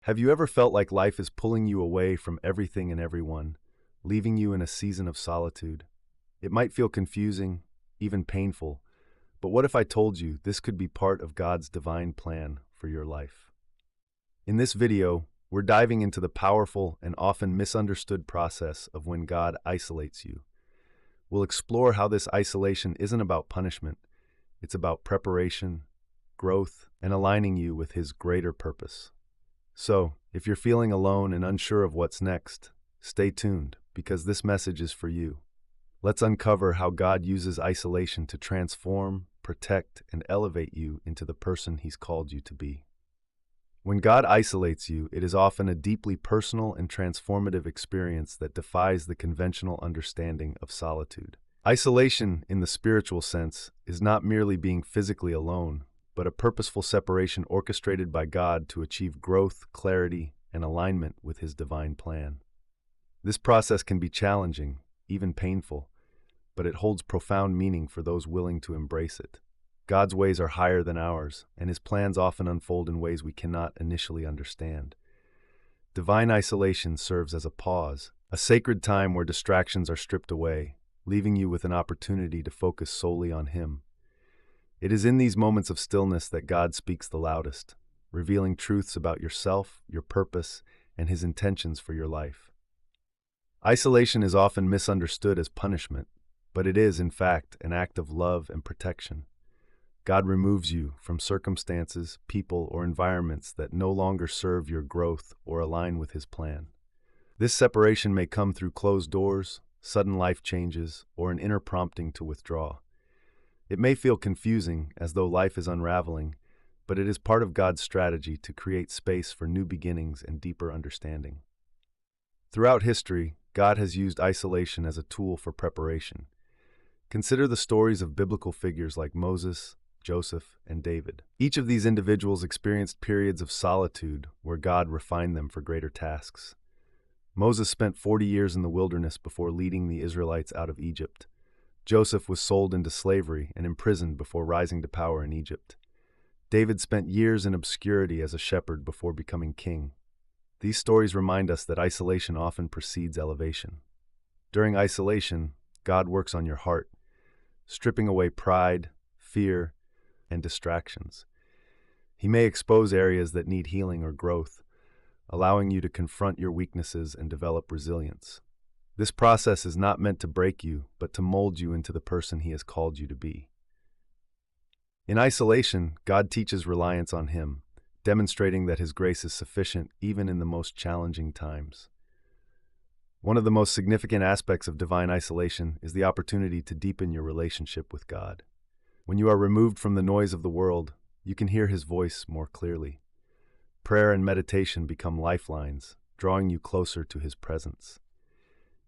Have you ever felt like life is pulling you away from everything and everyone, leaving you in a season of solitude? It might feel confusing, even painful, but what if I told you this could be part of God's divine plan for your life? In this video, we're diving into the powerful and often misunderstood process of when God isolates you. We'll explore how this isolation isn't about punishment, it's about preparation, growth, and aligning you with His greater purpose. So, if you're feeling alone and unsure of what's next, stay tuned, because this message is for you. Let's uncover how God uses isolation to transform, protect, and elevate you into the person He's called you to be. When God isolates you, it is often a deeply personal and transformative experience that defies the conventional understanding of solitude. Isolation, in the spiritual sense, is not merely being physically alone, but a purposeful separation orchestrated by God to achieve growth, clarity, and alignment with His divine plan. This process can be challenging, even painful, but it holds profound meaning for those willing to embrace it. God's ways are higher than ours, and His plans often unfold in ways we cannot initially understand. Divine isolation serves as a pause, a sacred time where distractions are stripped away, leaving you with an opportunity to focus solely on Him. It is in these moments of stillness that God speaks the loudest, revealing truths about yourself, your purpose, and His intentions for your life. Isolation is often misunderstood as punishment, but it is, in fact, an act of love and protection. God removes you from circumstances, people, or environments that no longer serve your growth or align with His plan. This separation may come through closed doors, sudden life changes, or an inner prompting to withdraw. It may feel confusing, as though life is unraveling, but it is part of God's strategy to create space for new beginnings and deeper understanding. Throughout history, God has used isolation as a tool for preparation. Consider the stories of biblical figures like Moses, Joseph, and David. Each of these individuals experienced periods of solitude where God refined them for greater tasks. Moses spent 40 years in the wilderness before leading the Israelites out of Egypt. Joseph was sold into slavery and imprisoned before rising to power in Egypt. David spent years in obscurity as a shepherd before becoming king. These stories remind us that isolation often precedes elevation. During isolation, God works on your heart, stripping away pride, fear, and distractions. He may expose areas that need healing or growth, allowing you to confront your weaknesses and develop resilience. This process is not meant to break you, but to mold you into the person He has called you to be. In isolation, God teaches reliance on Him, demonstrating that His grace is sufficient even in the most challenging times. One of the most significant aspects of divine isolation is the opportunity to deepen your relationship with God. When you are removed from the noise of the world, you can hear His voice more clearly. Prayer and meditation become lifelines, drawing you closer to His presence.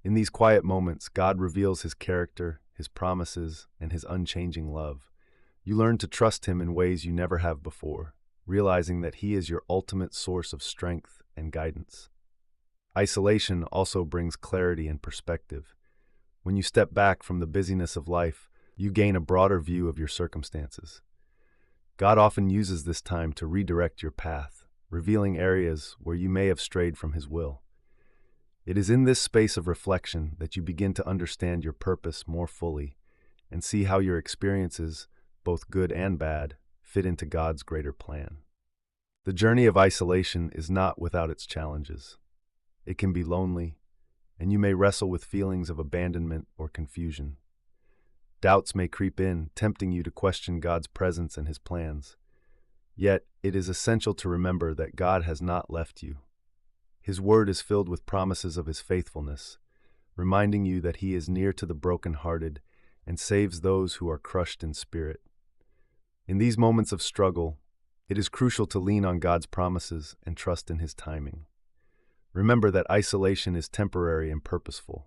In these quiet moments, God reveals His character, His promises, and His unchanging love. You learn to trust Him in ways you never have before, realizing that He is your ultimate source of strength and guidance. Isolation also brings clarity and perspective. When you step back from the busyness of life, you gain a broader view of your circumstances. God often uses this time to redirect your path, revealing areas where you may have strayed from His will. It is in this space of reflection that you begin to understand your purpose more fully and see how your experiences, both good and bad, fit into God's greater plan. The journey of isolation is not without its challenges. It can be lonely, and you may wrestle with feelings of abandonment or confusion. Doubts may creep in, tempting you to question God's presence and His plans. Yet, it is essential to remember that God has not left you. His word is filled with promises of His faithfulness, reminding you that He is near to the brokenhearted and saves those who are crushed in spirit. In these moments of struggle, it is crucial to lean on God's promises and trust in His timing. Remember that isolation is temporary and purposeful.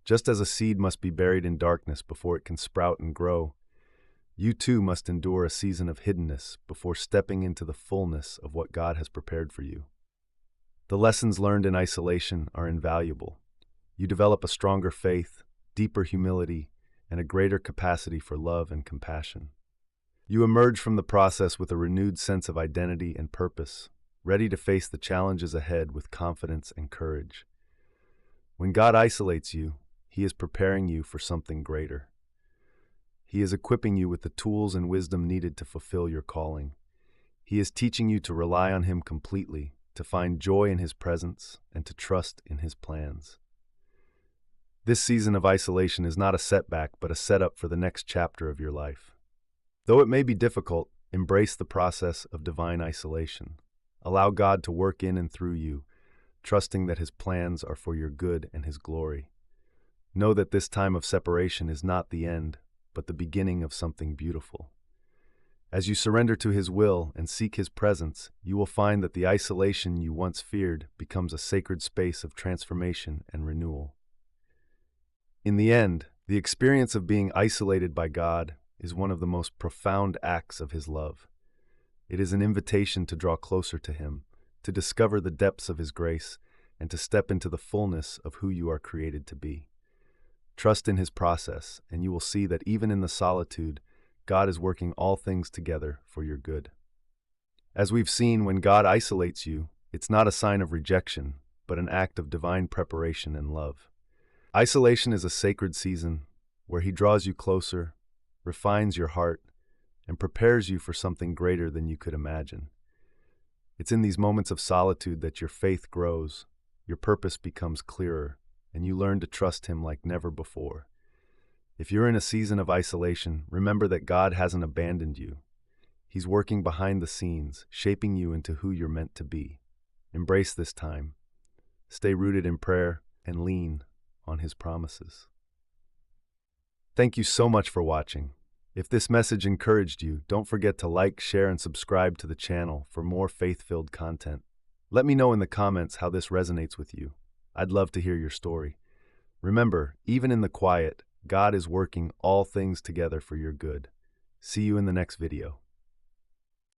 Just as a seed must be buried in darkness before it can sprout and grow, you too must endure a season of hiddenness before stepping into the fullness of what God has prepared for you. The lessons learned in isolation are invaluable. You develop a stronger faith, deeper humility, and a greater capacity for love and compassion. You emerge from the process with a renewed sense of identity and purpose, ready to face the challenges ahead with confidence and courage. When God isolates you, He is preparing you for something greater. He is equipping you with the tools and wisdom needed to fulfill your calling. He is teaching you to rely on Him completely, to find joy in His presence, and to trust in His plans. This season of isolation is not a setback, but a setup for the next chapter of your life. Though it may be difficult, embrace the process of divine isolation. Allow God to work in and through you, trusting that His plans are for your good and His glory. Know that this time of separation is not the end, but the beginning of something beautiful. As you surrender to His will and seek His presence, you will find that the isolation you once feared becomes a sacred space of transformation and renewal. In the end, the experience of being isolated by God is one of the most profound acts of His love. It is an invitation to draw closer to Him, to discover the depths of His grace, and to step into the fullness of who you are created to be. Trust in His process, and you will see that even in the solitude, God is working all things together for your good. As we've seen, when God isolates you, it's not a sign of rejection, but an act of divine preparation and love. Isolation is a sacred season where He draws you closer, refines your heart, and prepares you for something greater than you could imagine. It's in these moments of solitude that your faith grows, your purpose becomes clearer, and you learn to trust Him like never before. If you're in a season of isolation, remember that God hasn't abandoned you. He's working behind the scenes, shaping you into who you're meant to be. Embrace this time. Stay rooted in prayer and lean on His promises. Thank you so much for watching. If this message encouraged you, don't forget to like, share, and subscribe to the channel for more faith-filled content. Let me know in the comments how this resonates with you. I'd love to hear your story. Remember, even in the quiet, God is working all things together for your good. See you in the next video.